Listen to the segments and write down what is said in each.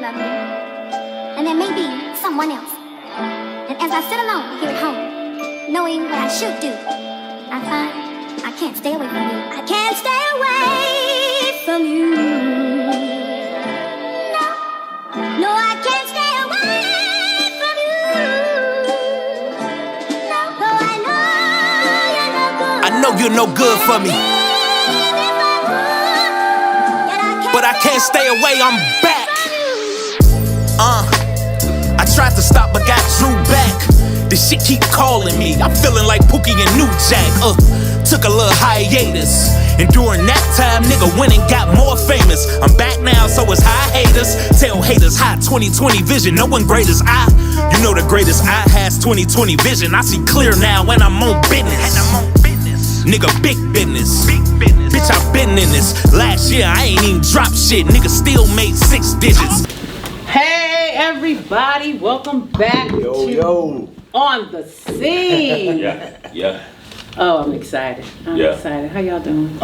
love me, and there may be someone else. And as I sit alone here at home, knowing what I should do, I find I can't stay away from you. I can't stay away from you. No, I can't stay away from you. No, though I know you're no good for me. But I can't stay away, I'm back. I tried to stop but got drew back. This shit keep calling me, I'm feeling like Pookie and New Jack. Took a little hiatus, and during that time, nigga went and got more famous. I'm back now, so it's high haters. Tell haters high 2020 vision, no one great as I. You know the greatest I has 2020 vision. I see clear now when I'm on business. Nigga, big business. Bitch, I've been in this. Last year, I ain't even dropped shit. Nigga still made 6 digits. Hey, everybody. Welcome back Yo. On the Scene. Yeah. Oh, I'm excited. I'm excited. How y'all doing?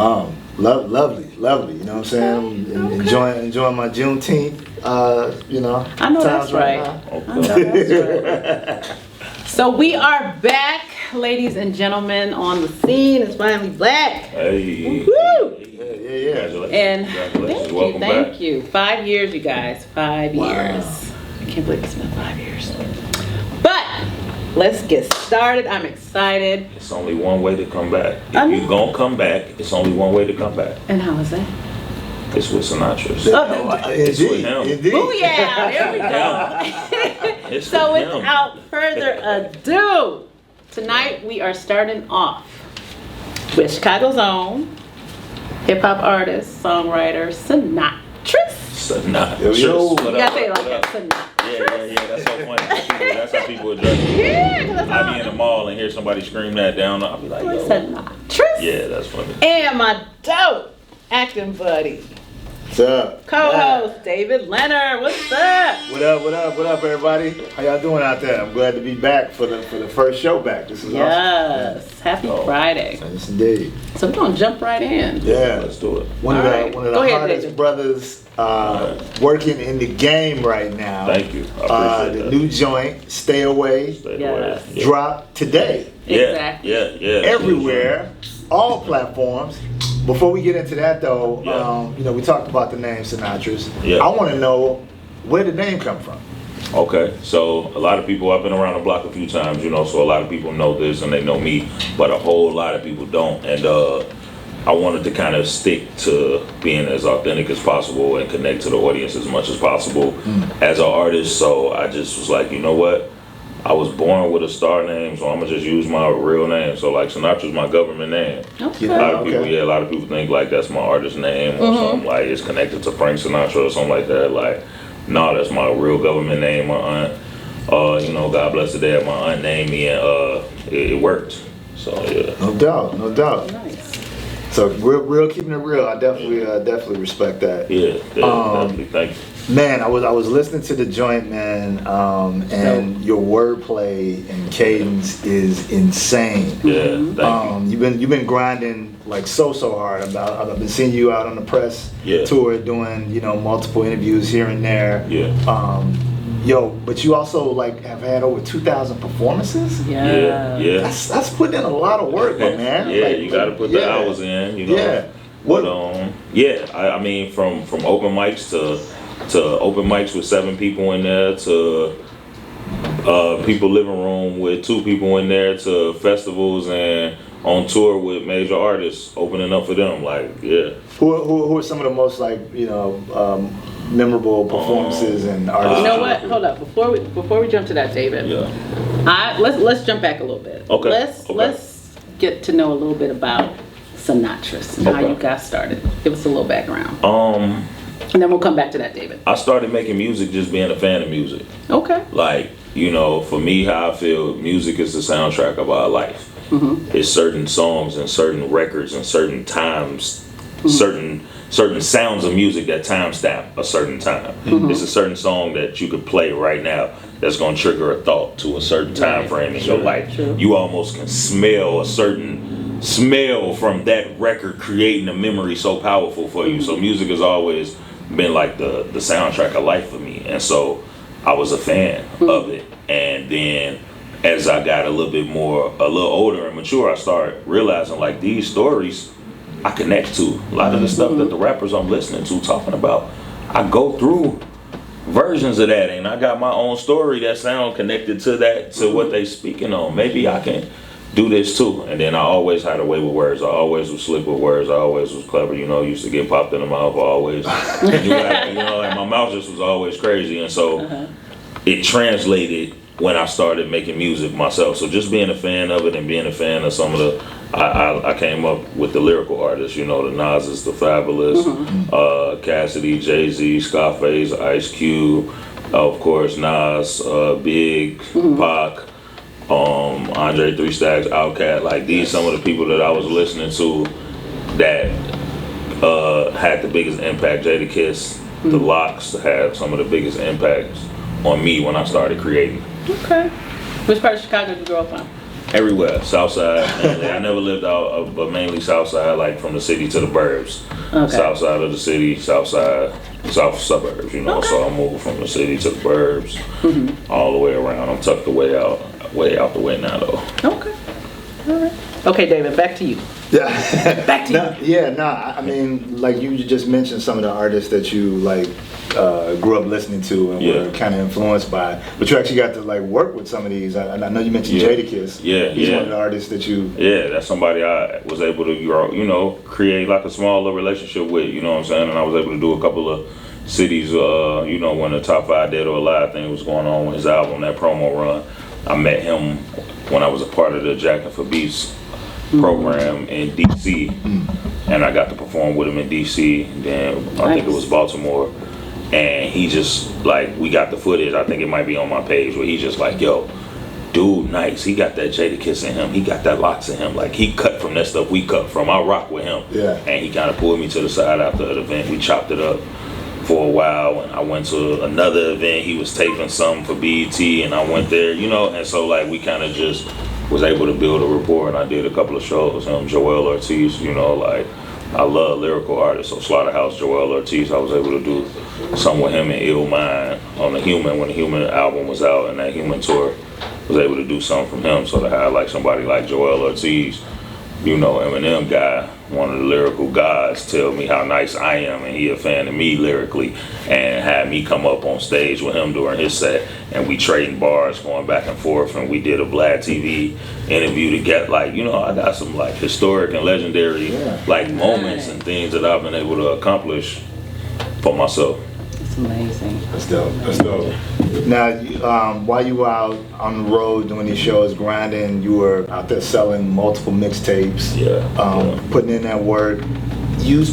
Lovely. You know what I'm saying? Enjoying my Juneteenth. I know that's right. I know that's right. So we are back, ladies and gentlemen, on the scene. It's finally back. Hey. Woo! Yeah. And Congratulations. thank you. 5 years, you guys. 5 Wow. years. I can't believe it's been 5 years. But let's get started. I'm excited. It's only one way to come back. If you're gonna come back, it's only one way to come back. And how is that? It's with Sinatris. It's with him. Indeed. Booyah! There we go. So without further ado, tonight we are starting off with Chicago's own hip-hop artist, songwriter, Sinatris. Sinatris. You gotta say it like that, Sinatris. Yeah, that's so funny. That's how people address me. Yeah, I be in the mall and hear somebody scream that down, I'll be like, yo. Sinatris. Yeah, that's funny. And my dope acting buddy, What's up? co-host David Leonard. What's up? What up, everybody? How y'all doing out there? I'm glad to be back for the first show back. This is Yes. awesome. Happy Friday. Yes, indeed. So we're gonna jump right in. Yeah. Let's do it. One of Alright. the Go ahead, hardest David. brothers working in the game right now. Thank you. I appreciate the that. new joint, Stay Away, Stay Yes. away. Yeah. dropped today. Exactly. Yeah. Everywhere, all platforms. Before we get into that though, we talked about the name Sinatris. Yeah. I want to know where did the name come from? Okay, so a lot of people, I've been around the block a few times, so a lot of people know this and they know me, but a whole lot of people don't. And I wanted to kind of stick to being as authentic as possible and connect to the audience as much as possible as an artist. So I just was like, you know what? I was born with a star name, so I'm gonna just use my real name. So like Sinatra's my government name. Okay. A lot of people think like that's my artist name or something like it's connected to Frank Sinatra or something like that. Like, no, that's my real government name. My aunt, God bless the dead, my aunt named me and it worked. So yeah. No doubt. Nice. So real keeping it real. I definitely respect that. Yeah, definitely. Thank you. Man, I was listening to the joint, man, and your wordplay and cadence is insane. Yeah, thank you. You've been grinding like so hard. I've been seeing you out on the press tour doing multiple interviews here and there. Yeah. But you also like have had over 2,000 performances. Yeah. That's putting in a lot of work, my man. Yeah, you got to put the hours in. Yeah. But I mean, from open mics to open mics with 7 people in there to people living room with 2 people in there to festivals and on tour with major artists opening up for them. Like, yeah. Who are some of the most memorable performances and artists? You know what? Hold up. Before we jump to that, David. Yeah. Let's jump back a little bit. Okay. Let's get to know a little bit about Sinatris and how you got started. Give us a little background. And then we'll come back to that, David. I started making music just being a fan of music. Okay. Like, for me, how I feel, music is the soundtrack of our life. It's certain songs and certain records and certain times, certain sounds of music that timestamp a certain time. It's a certain song that you could play right now that's going to trigger a thought to a certain time frame in your life. You almost can smell a certain smell from that record creating a memory so powerful for you. So music has always been like the soundtrack of life for me. And so I was a fan of it. And then as I got a little older and mature, I started realizing like these stories I connect to. A lot of the stuff that the rappers I'm listening to talking about, I go through versions of that, and I got my own story that sound connected to that, to what they speaking on. Maybe I can do this too. And then I always had a way with words. I always was slick with words. I always was clever. Used to get popped in the mouth. I always, like my mouth just was always crazy. And so it translated when I started making music myself. So just being a fan of it and being a fan of some of the, I came up with the lyrical artists, the Nas's, the Fabulous, Cassidy, Jay-Z, Scarface, Ice Cube, of course Nas, Big, Pac, Andre 3 Stacks, Outkast. Like these, some of the people that I was listening to that had the biggest impact. Jadakiss, the Locks had some of the biggest impacts on me when I started creating. Okay. Which part of Chicago did you grow up from? Everywhere, Southside mainly. I never lived out, but mainly Southside, like from the city to the burbs. Okay. Southside of the city, South suburbs, So I moved from the city to the burbs, all the way around. I'm tucked way out the way now though. Okay. All right. Okay, David, back to you. Yeah. Back to you. I mean, like you just mentioned some of the artists that you like grew up listening to and were kind of influenced by, but you actually got to like work with some of these. I know you mentioned Jadakiss. He's one of the artists that you. Yeah, that's somebody I was able to create like a small little relationship with. You know what I'm saying? And I was able to do a couple of cities. When the Top 5 Dead or Alive thing was going on with his album, that promo run. I met him when I was a part of the Jackin' for Beats program in DC, and I got to perform with him in DC. Then I think it was Baltimore, and he just like, we got the footage. I think it might be on my page where he's just like, yo, dude, nice. He got that Jadakiss in him. He got that Locks in him. Like he cut from that stuff we cut from. I rock with him. Yeah. And he kind of pulled me to the side after the event. We chopped it up for a while, and I went to another event. He was taping something for BET, and I went there, and so like we kind of just was able to build a rapport, and I did a couple of shows. Joel Ortiz, like I love lyrical artists, so Slaughterhouse, Joel Ortiz, I was able to do some with him in Ill Mind on the Human, when the Human album was out, and that Human tour, was able to do something from him. So to have like somebody like Joel Ortiz, Eminem guy, one of the lyrical gods, tell me how nice I am, and he a fan of me lyrically, and had me come up on stage with him during his set, and we trading bars, going back and forth, and we did a Vlad TV interview to get like, I got some like historic and legendary like moments and things that I've been able to accomplish for myself. It's amazing. That's dope. Now, while you were out on the road doing these shows, grinding, you were out there selling multiple mixtapes, putting in that work. You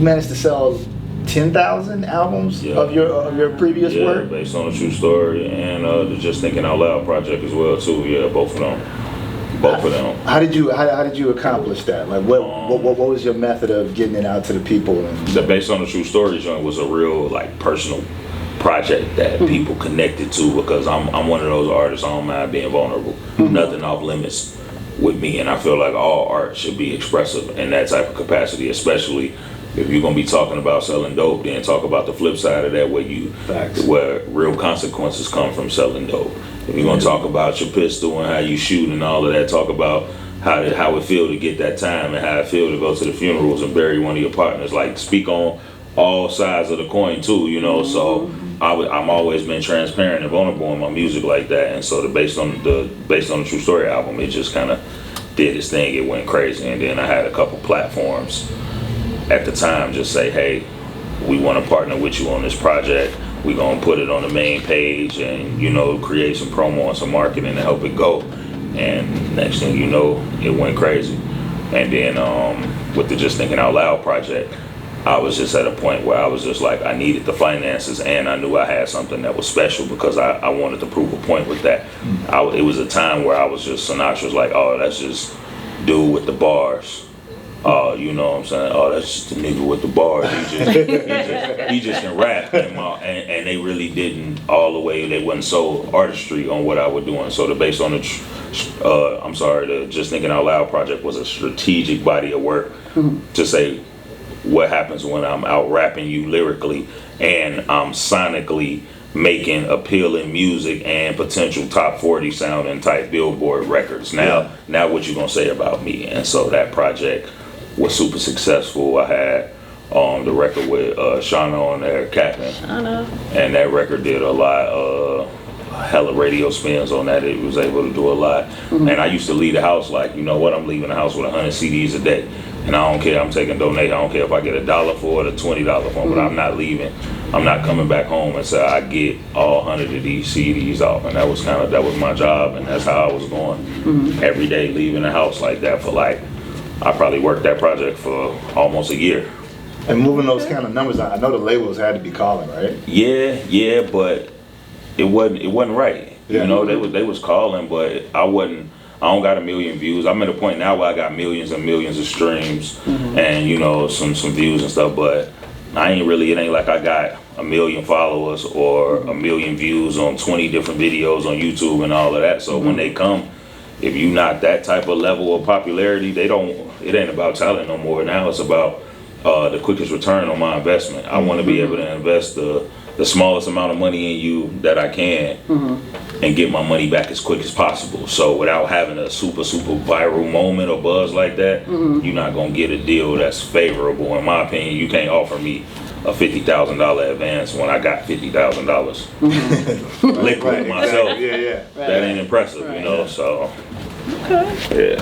managed to sell 10,000 albums of your previous work? Based on a true story, and the Just Thinking Out Loud project as well too. Yeah, both of them. How did you accomplish that? Like, what was your method of getting it out to the people? Based on the true story joint was a real like personal project that people connected to, because I'm one of those artists. I don't mind being vulnerable. Nothing off limits with me, and I feel like all art should be expressive in that type of capacity, especially if you're gonna be talking about selling dope. Then talk about the flip side of that, where real consequences come from selling dope. If you're gonna talk about your pistol and how you shoot and all of that, talk about how it feel to get that time and how it feel to go to the funerals and bury one of your partners. Like, speak on all sides of the coin too, So I'm always been transparent and vulnerable in my music like that. And so based on the True Story album, it just kind of did its thing. It went crazy, and then I had a couple platforms at the time just say, hey, we want to partner with you on this project. We're going to put it on the main page and, create some promo and some marketing to help it go. And next thing you know, it went crazy. And then with the Just Thinking Out Loud project, I was just at a point where I was just like, I needed the finances, and I knew I had something that was special, because I wanted to prove a point with that. It was a time where I was just, Sinatris was like, oh, that's just dude with the bars. You know what I'm saying? Oh, that's just the nigga with the bars. He just can rap. And they really didn't all the way. They wasn't so artistry on what I was doing. So based on the Just Thinking Out Loud project was a strategic body of work to say, what happens when I'm out rapping you lyrically and I'm sonically making appealing music and potential top 40 sounding type Billboard records. Now what you gonna say about me? And so that project was super successful. I had the record with Shauna on there, Captain. And that record did a lot, hella radio spins on that. It was able to do a lot. And I used to leave the house like, you know what, I'm leaving the house with 100 CDs a day. And I don't care, I'm taking donation. I don't care if I get $1 for it or $20 for it, but I'm not leaving. I'm not coming back home until I get all 100 of these CDs off. And that was my job, and that's how I was going every day, leaving the house like that for like, I probably worked that project for almost a year. And moving those kind of numbers out, I know the labels had to be calling, right? Yeah, but it wasn't right. Yeah. You know, they was calling, but I don't got a million views. I'm at a point now where I got millions and millions of streams and, you know, some views and stuff, but it ain't like I got a million followers or a million views on 20 different videos on YouTube and all of that. So when they come, if you not that type of level of popularity, it ain't about talent no more. Now it's about the quickest return on my investment. I want to be able to invest the smallest amount of money in you that I can and get my money back as quick as possible. So without having a super viral moment or buzz like that, you're not gonna get a deal that's favorable. In my opinion, you can't offer me a $50,000 advance when I got $50,000 liquid myself. That ain't impressive, you know. So Okay.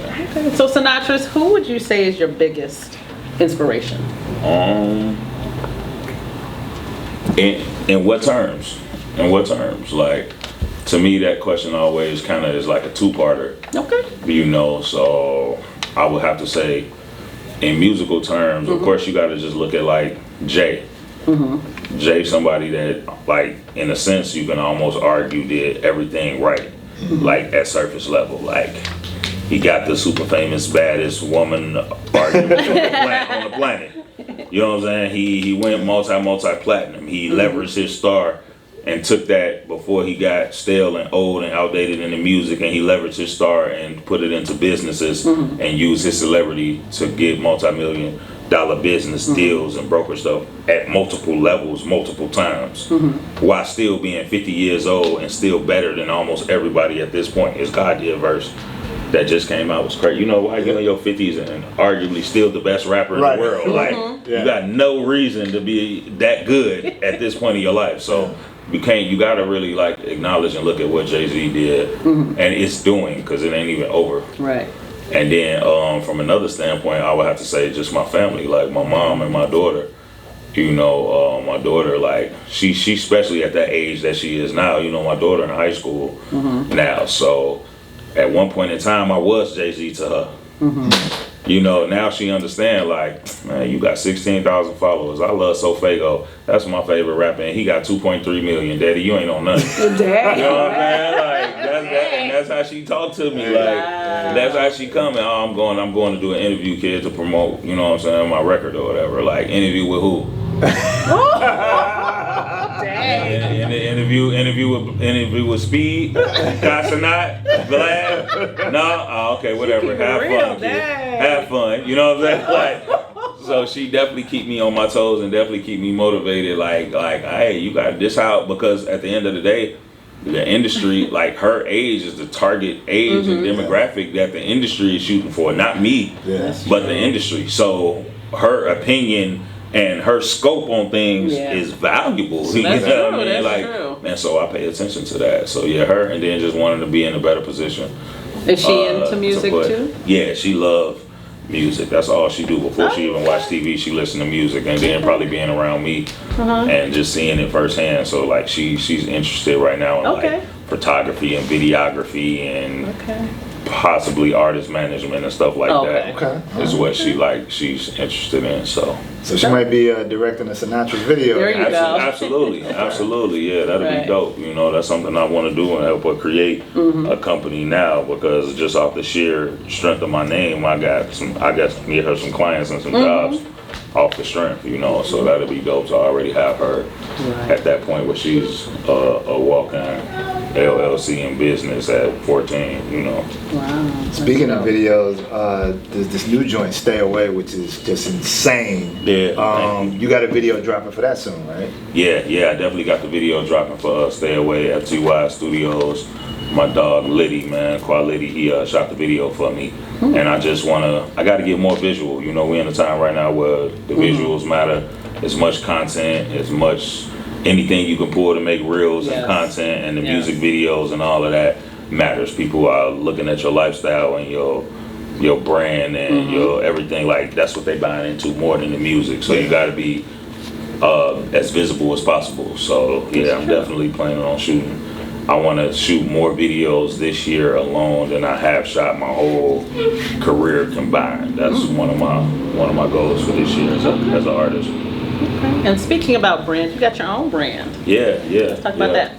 So Sinatris, who would you say is your biggest inspiration? In what terms? Like, to me, that question always kind of is like a two-parter. Okay. You know, so I would have to say, in musical terms, of course, you got to just look at like Jay. Jay, somebody that, like, in a sense, you can almost argue did everything right, like at surface level. Like, he got the super famous baddest woman argument on the planet. You know what I'm saying? He went multi-platinum. He leveraged his star and took that before he got stale and old and outdated in the music, and he leveraged his star and put it into businesses and used his celebrity to get multi-million-dollar business deals and broker stuff at multiple levels, multiple times, while still being 50 years old and still better than almost everybody at this point. His God did verse that just came out was crazy. You know why you're in your 50s and arguably still the best rapper in the world. Like, you got no reason to be that good at this point in your life. So you gotta really like acknowledge and look at what Jay-Z did and it's doing, because it ain't even over. Right. And then from another standpoint, I would have to say just my family, like my mom and my daughter. You know, my daughter, like, she especially at that age that she is now, you know, my daughter in high school now. So at one point in time, I was Jay-Z to her. You know, now she understand, like, man, you got 16,000 followers. I love Sofego. That's my favorite rapper, and he got 2.3 million. Daddy, you ain't on nothing. Dang. You know what I'm saying? Like, and that's how she talked to me. Like, that's how she coming. Oh, I'm going to do an interview, kid, to promote, you know what I'm saying, my record or whatever. Like, interview with who? Dang. Interview with Speed, Casanat, Vlad. No, oh, okay, whatever. Have fun, kid. Have fun. You know what I'm saying? Like, so she definitely keep me on my toes and definitely keep me motivated. Like, hey, you got this out, because at the end of the day, the industry, like, her age is the target age and demographic that the industry is shooting for, not me, but the industry. So her opinion and her scope on things is valuable. So that's you know true. what I mean? That's like, true. and so I pay attention to that. So yeah, her, and then just wanting to be in a better position. Is she into music too? Yeah, she loves music. That's all she do. Before she even watch TV, she listen to music, and then probably being around me and just seeing it firsthand. So like she's interested right now in like photography and videography and possibly artist management and stuff like that. Is what she's interested in. So she might be directing a Sinatris video. There you go. Absolutely, yeah, that'd be dope. You know, that's something I want to do and help her create a company now, because just off the sheer strength of my name, I got to get her some clients and some jobs off the strength. You know, so that'd be dope. So I already have her at that point where she's a walk-in LLC in business at 14, you know. Wow. Speaking of videos, there's this new joint, Stay Away, which is just insane. Yeah. You got a video dropping for that soon, right? Yeah, I definitely got the video dropping for Stay Away, FTY Studios. My dog Liddy, man, Quality, he shot the video for me. And I just I gotta get more visual. You know, we're in a time right now where the visuals matter. As much content, as much anything you can pull to make reels and content, and the music videos and all of that matters. People are looking at your lifestyle and your brand and your everything. Like, that's what they buying into more than the music. So you gotta be as visible as possible. So yeah, I'm definitely planning on shooting. I want to shoot more videos this year alone than I have shot my whole career combined. That's one of my goals for this year as an artist. Okay. And speaking about brands, you got your own brand. Yeah. Let's talk about that.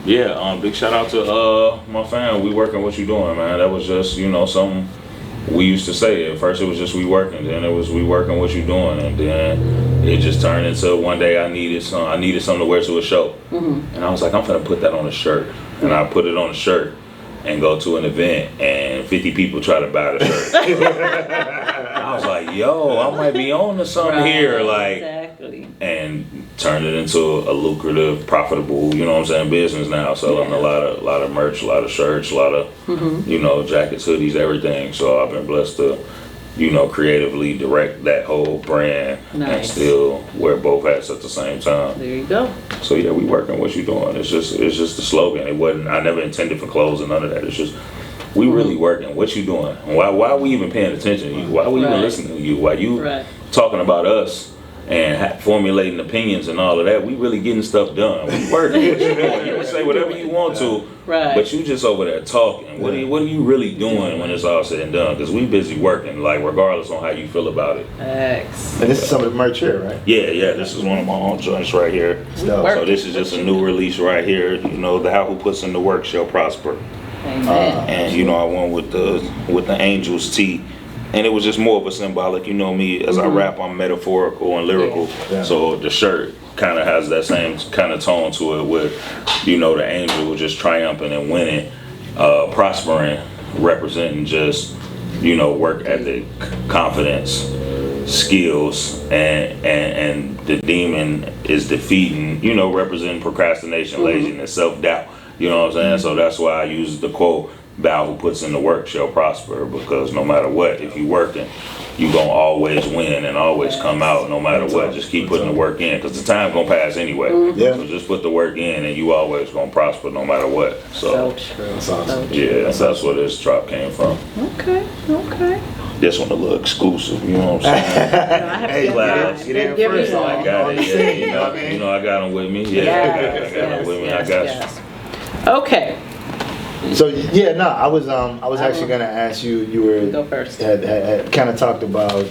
Yeah, big shout out to my fam. We working what you doing, man. That was just, you know, something we used to say. At first it was just we working, then it was we working what you doing, and then it just turned into one day I needed something to wear to a show. And I was like, I'm gonna put that on a shirt. And I put it on a shirt and go to an event, and 50 people try to buy the shirt. I was like, yo, I might be on to something here, like, exactly. And turned it into a lucrative, profitable, you know what I'm saying, business now. Selling a lot of merch, a lot of shirts, a lot of, you know, jackets, hoodies, everything. So I've been blessed to, you know, creatively direct that whole brand and still wear both hats at the same time. There you go. So yeah, we working what you doing. It's just the slogan. It wasn't. I never intended for clothes and none of that. It's just we really working. What you doing? Why are we even paying attention to you? Why are we even listening to you? Why you talking about us and formulating opinions and all of that? We really getting stuff done. We working. What you doing? You can say whatever you want to, but you just over there talking. What are you really doing when it's all said and done? Because we busy working, like, regardless on how you feel about it. Thanks. And this is some of the merch here, right? Yeah. This is one of my own joints right here. So this is just a new release right here. You know, the how who puts in the work shall prosper. Amen. And you know, I went with the Angels tee. And it was just more of a symbolic, you know me, as I rap, I'm metaphorical and lyrical. So the shirt kind of has that same kind of tone to it with, you know, the angel just triumphing and winning, prospering, representing just, you know, work ethic, confidence, skills, and the demon is defeating, you know, representing procrastination, laziness, self-doubt. You know what I'm saying? So that's why I use the quote, "Thou who puts in the work shall prosper," because no matter what, if you working, you gonna always win and always come out no matter what. Just keep putting the work in, because the time gonna pass anyway. So just put the work in and you always gonna prosper no matter what. So true. That's awesome. Yeah, that's where this drop came from. Okay. This one a little exclusive, you know what I'm saying? Hey, Clouds. get in first. I got it, yeah, you know, I got them with me. Yeah, I got them with me, I got you. Okay. So yeah, no, I was actually gonna ask you. You were Go first. Had kind of talked about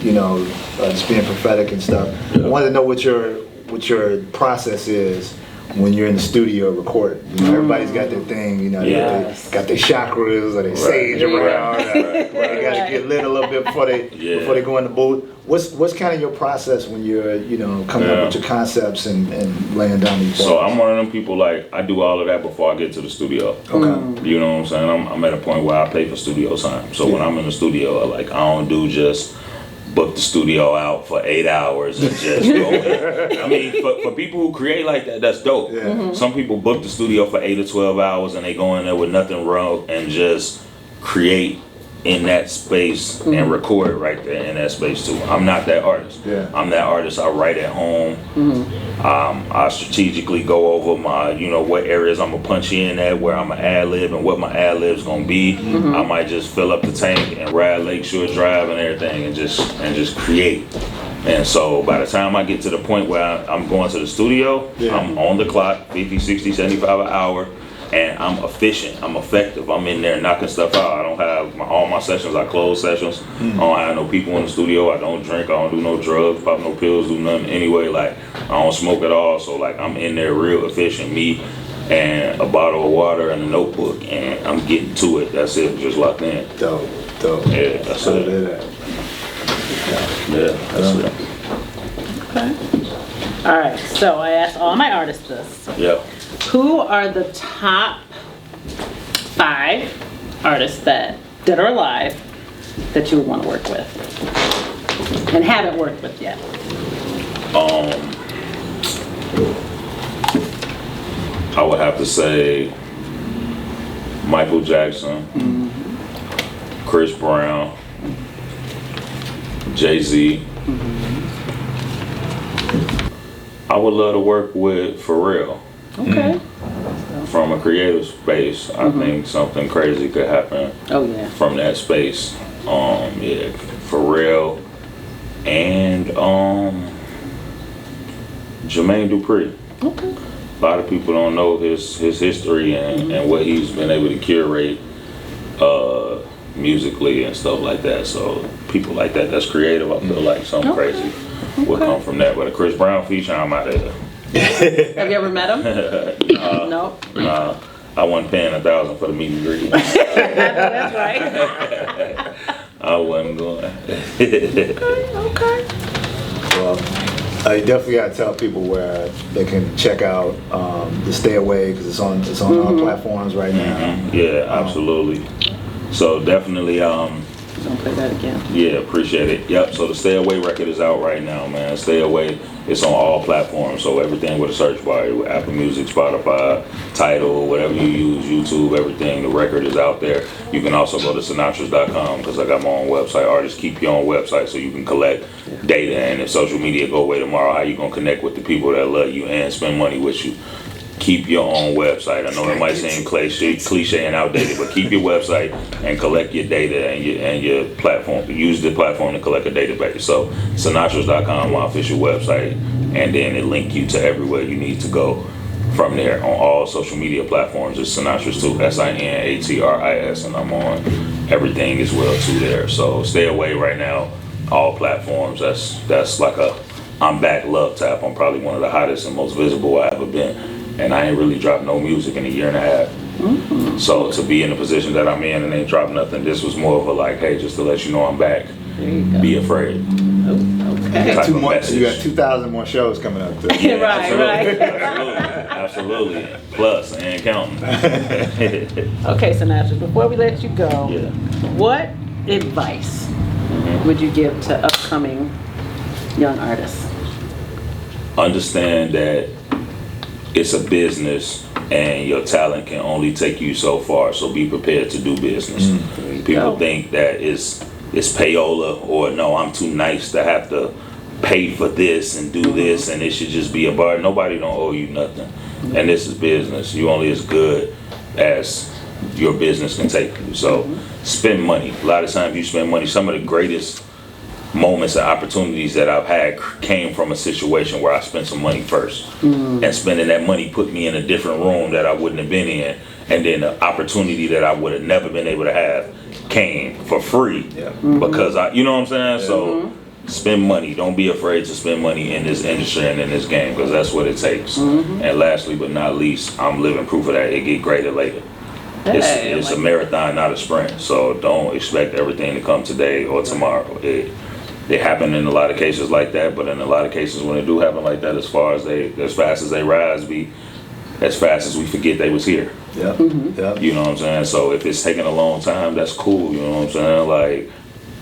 you know, just being prophetic and stuff. I wanted to know what your process is when you're in the studio recording. You know, everybody's got their thing. You know, they got their chakras or their sage around. They gotta get lit a little bit before they go in the booth. What's kind of your process when you're, you know, coming up with your concepts and laying down these? So I'm one of them people, like, I do all of that before I get to the studio. Okay. You know what I'm saying? I'm at a point where I pay for studio time. So when I'm in the studio, like, I don't do just book the studio out for 8 hours and just go in. I mean, for people who create like that, that's dope. Some people book the studio for 8 or 12 hours and they go in there with nothing wrong and just create in that space and record right there in that space too. I'm not that artist. I'm that artist. I write at home. I strategically go over my, you know, what areas I'm gonna punch in at, where I'm gonna ad lib and what my ad lib's gonna be. I might just fill up the tank and ride Lakeshore Drive and everything and just create. And so by the time I get to the point where I'm going to the studio, I'm on the clock, 50, 60, 75 an hour. And I'm efficient, I'm effective, I'm in there knocking stuff out. I don't have all my sessions, I close sessions. I don't have no people in the studio, I don't drink, I don't do no drugs, pop no pills, do nothing anyway. Like, I don't smoke at all, so like, I'm in there real efficient. Me and a bottle of water and a notebook, and I'm getting to it. That's it, just locked in. Dope. Yeah, that's it. Yeah, that's it. Okay. All right, so I asked all my artists this. Yep. Who are the top 5 artists that are alive that you would want to work with and haven't worked with yet? I would have to say Michael Jackson, Chris Brown, Jay-Z. I would love to work with Pharrell. Okay. From a creative space, I think something crazy could happen from that space. Yeah, Pharrell and Jermaine Dupri. Okay. A lot of people don't know his history and what he's been able to curate musically and stuff like that. So people like that's creative. I feel like something crazy will come from that. But a Chris Brown feature, I'm out of here. Have you ever met him? No. Nah, I wasn't paying $1,000 for the meet and greet. That's right. I wasn't going. Okay. Well, you definitely got to tell people where they can check out the Stay Away, because it's on all platforms right now. Yeah, absolutely. So definitely, Don't play that again. yeah, appreciate it. Yep. So the Stay Away record is out right now, man. Stay Away. It's on all platforms. So everything with a search bar, Apple Music, Spotify, Tidal, whatever you use, YouTube, everything. The record is out there. You can also go to Sinatris.com, because I got my own website. Artists, keep your own website so you can collect data. And if social media go away tomorrow, how you gonna connect with the people that love you and spend money with you? Keep your own website. I know it might seem cliche and outdated, but keep your website and collect your data and your platform. Use the platform to collect a database. So Sinatris.com, my official website, and then it link you to everywhere you need to go from there. On all social media platforms, it's Sinatris too, Sinatris, and I'm on everything as well too there. So Stay Away right now, all platforms. That's like a I'm back love tap. I'm probably one of the hottest and most visible I ever been. And I ain't really dropped no music in a year and a half. So to be in the position that I'm in and ain't dropped nothing, this was more of a like, hey, just to let you know I'm back. There you go. Be afraid. Okay. You got Type of message. you got 2,000 more shows coming up too. Yeah, Right. absolutely. Plus, and counting. Okay, Sinatra, before we let you go, Yeah. what advice would you give to upcoming young artists? Understand that it's a business and your talent can only take you so far, so be prepared to do business. People think that it's payola, or no, I'm too nice to have to pay for this and do this, and it should just be a bar. Nobody don't owe you nothing. And this is business. You only as good as your business can take you. So spend money. A lot of times you spend money. Some of the greatest moments and opportunities that I've had came from a situation where I spent some money first. And spending that money put me in a different room that I wouldn't have been in. And then the opportunity that I would have never been able to have came for free. Because you know what I'm saying? So spend money. Don't be afraid to spend money in this industry and in this game, because that's what it takes. And lastly but not least, I'm living proof of that. It get greater later. It's a marathon, not a sprint. So don't expect everything to come today or tomorrow. It happened in a lot of cases like that, but in a lot of cases when it do happen like that, as fast as they rise, be as fast as we forget they was here. Yep. You know what I'm saying? So if it's taking a long time, that's cool. You know what I'm saying? Like,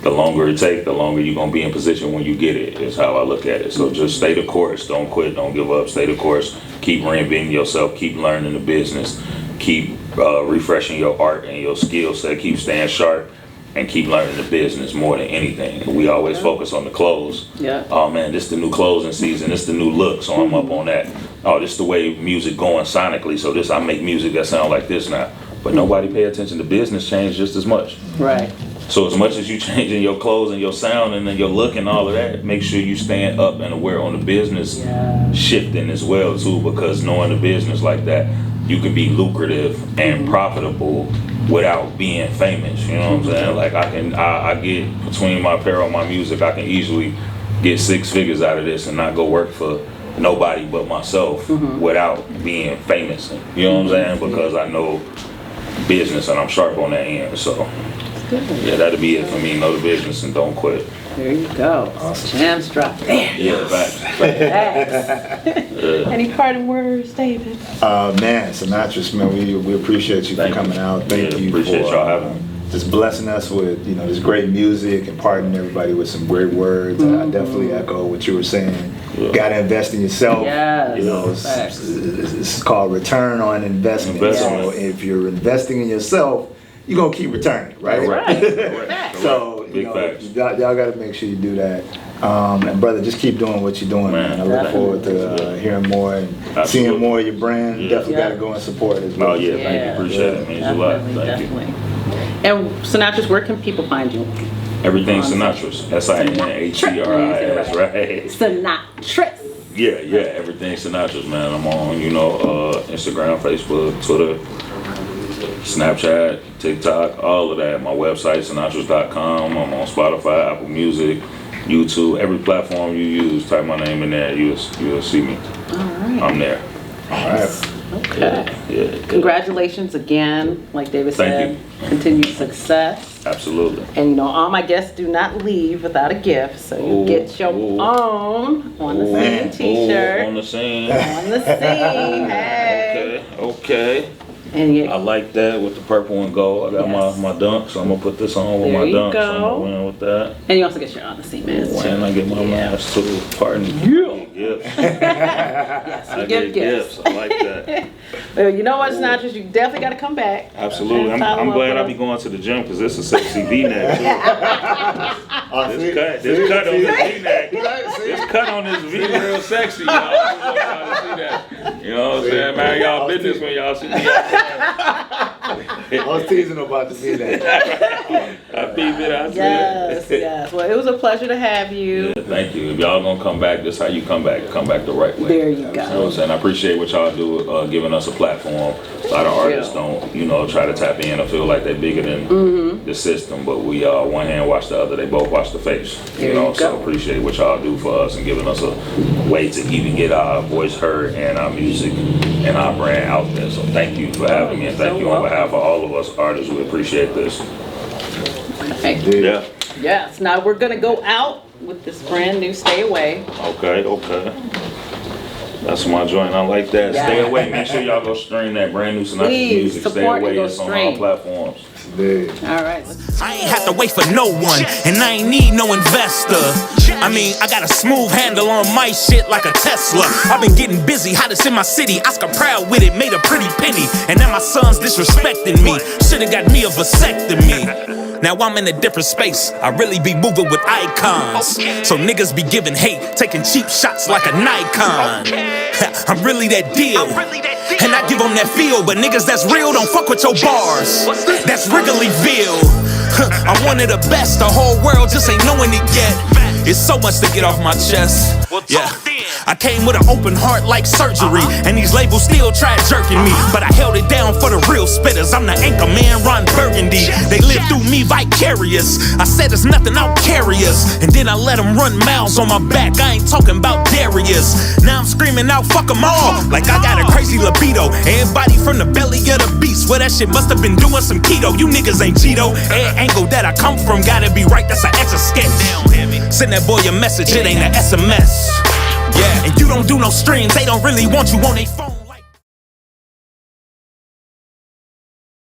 the longer it takes, the longer you're gonna be in position when you get it, is how I look at it. So just stay the course. Don't quit. Don't give up. Stay the course. Keep reinventing yourself. Keep learning the business. Keep refreshing your art and your skill set. Keep staying sharp. And keep learning the business more than anything. We always focus on the clothes. Oh man, this the new clothing season. This the new look, so I'm up on that. Oh, this the way music going sonically. So I make music that sound like this now. But nobody pay attention to business change just as much. Right. So as much as you changing your clothes and your sound and then your look and all of that, make sure you stand up and aware on the business shifting as well too, because knowing the business like that, you can be lucrative and profitable without being famous. You know what I'm saying? Like I get between my apparel and my music, I can easily get 6 figures out of this and not go work for nobody but myself without being famous. You know what I'm saying? Because I know business and I'm sharp on that end. So yeah, that'll be it for me. Know the business and don't quit. There you go. Awesome. Jams drop there. Yeah, facts. Any parting words, David? Man, Sinatris, man, we appreciate you for coming out. Thank you appreciate for y'all having me. just blessing us with, you know, this great music and parting everybody with some great words. I definitely echo what you were saying. Yeah. Gotta invest in yourself. Yes. You know, it's called return on investment. So if you're investing in yourself, you're gonna keep returning, right? Right. So you Big know, facts. y'all got to make sure you do that. And brother, just keep doing what you're doing, man. I look forward to hearing more and seeing more of your brand. Yeah. Definitely got to go and support it as well. Oh yeah, thank you. Appreciate it. It means a lot. Thank you. And Sinatris, where can people find you? Everything Sinatris. Sinatris, right? Sinatris. Yeah, everything Sinatris, man. I'm on, Instagram, Facebook, Twitter, Snapchat, TikTok, all of that. My website, Sinatris.com. I'm on Spotify, Apple Music, YouTube, every platform you use. Type my name in there, you'll see me. All right. I'm there. All right. Okay. Yeah. Congratulations again, like David said. Thank Continued success. Absolutely. And all my guests do not leave without a gift, so you get your own on the scene t-shirt. On the scene. On the scene, hey. Okay. And I like that with the purple and gold. I got my dunk, so I'm gonna put this on with There my you dunk. go. So I'm gonna win with that. And you also get your on the scene mask. And I get my mask too. Pardon. Gifts. Yes, I you get give gifts. I like that. Well, you know what, Sinatris, you definitely got to come back. Absolutely. I'm glad I be going to the gym because this is sexy V-neck too. This cut on this V-neck. This cut on this V real sexy, y'all. I see that. You know what I'm saying, man? Y'all business when y'all see me. I was teasing about the V-neck. I peep it. I see Yes, it. yes. Well, it was a pleasure to have you. Yeah, thank you. If y'all gonna come back, this how you come back. Come back the right way. There you You know what go. I'm saying? I appreciate what y'all do, giving us a platform. A lot of artists don't, try to tap in or feel like they're bigger than the system, but we one hand wash the other. They both wash the face. There you So go. appreciate what y'all do for us and giving us a way to even get our voice heard and our music and our brand out there. So thank you for having me, and thank you on behalf of all of us artists. We appreciate this. Okay. Yeah. Yes. Now we're gonna go out with this brand new "Stay Away." Okay. That's my joint. I like that. Yeah. Stay away. Make sure y'all go stream that brand new Sinatris Please, music. Stay support and away. go It's on stream. all platforms. All right. I ain't have to wait for no one, and I ain't need no investor. I mean, I got a smooth handle on my shit like a Tesla. I've been getting busy, hottest in my city. Oscar proud with it, made a pretty penny. And now my son's disrespecting me. Shoulda got me a vasectomy. Now I'm in a different space. I really be moving with icons. So niggas be giving hate, taking cheap shots like a Nikon. I'm really that deal. And I give them that feel, but niggas that's real don't fuck with your bars. That's Wrigleyville. I'm one of the best, the whole world just ain't knowing it yet. It's so much to get off my chest. Yeah, I came with an open heart like surgery, and these labels still tried jerking me, but I held it down for the real spitters. I'm the anchor man, Ron Burgundy. They live through me vicarious. I said there's nothing out carry us, and then I let them run miles on my back. I ain't talking about Darius. Now I'm screaming out, fuck them all, like I got a crazy libido. Everybody from the belly of the beast, well that shit must have been doing some keto. You niggas ain't Cheeto. Every angle that I come from gotta be right, that's an extra sketch. Send that boy a message, it ain't an SMS. Yeah, and you don't do no streams, they don't really want you on their phone.